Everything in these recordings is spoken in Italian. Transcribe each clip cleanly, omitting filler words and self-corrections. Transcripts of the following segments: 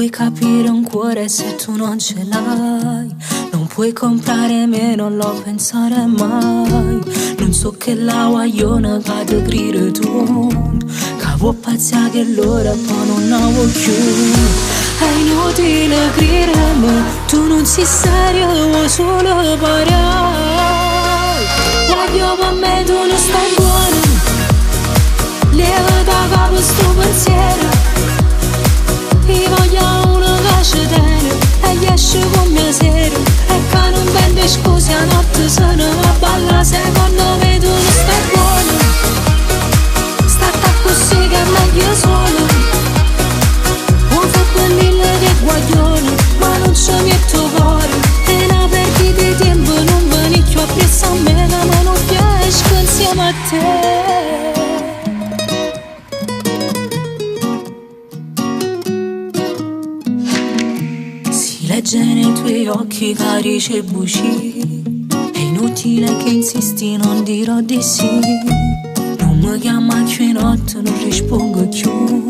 puoi capire un cuore se tu non ce l'hai. Non puoi comprare me, non lo pensare mai. Non so che la guagliona cade grire tu, che vuoi pazzare che l'ora poi non la vuoi più. È inutile gridare, tu non sei serio, vuoi solo parlare. Voglio per me tu non stai buono, leva da capo sto pensiero. Io voglio uno che ci tiene e gli esce con mia sera. E che non vende scuse a notte se ne va a balla. Secondo me tu non stai buono, stata così che è meglio solo. Non fa quell'illa che guaglione, ma non ci metto cuore. E una perdita di tempo non veni più appresso a me, ma non piace insieme a te. Legge nei tuoi occhi carici e buci. È inutile che insisti, non dirò di sì. Non mi chiama più in notte, non rispondo più.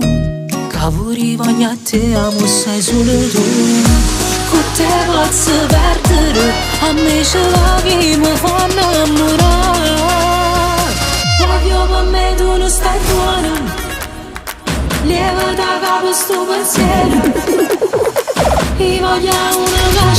Cavoli voglio a te, amo sei solo tu. Con te posso perdere, a me ce l'hai mi fa innamorare. Voglio per me tu non stai buono, leva da capo sto pensiero. Io voglio una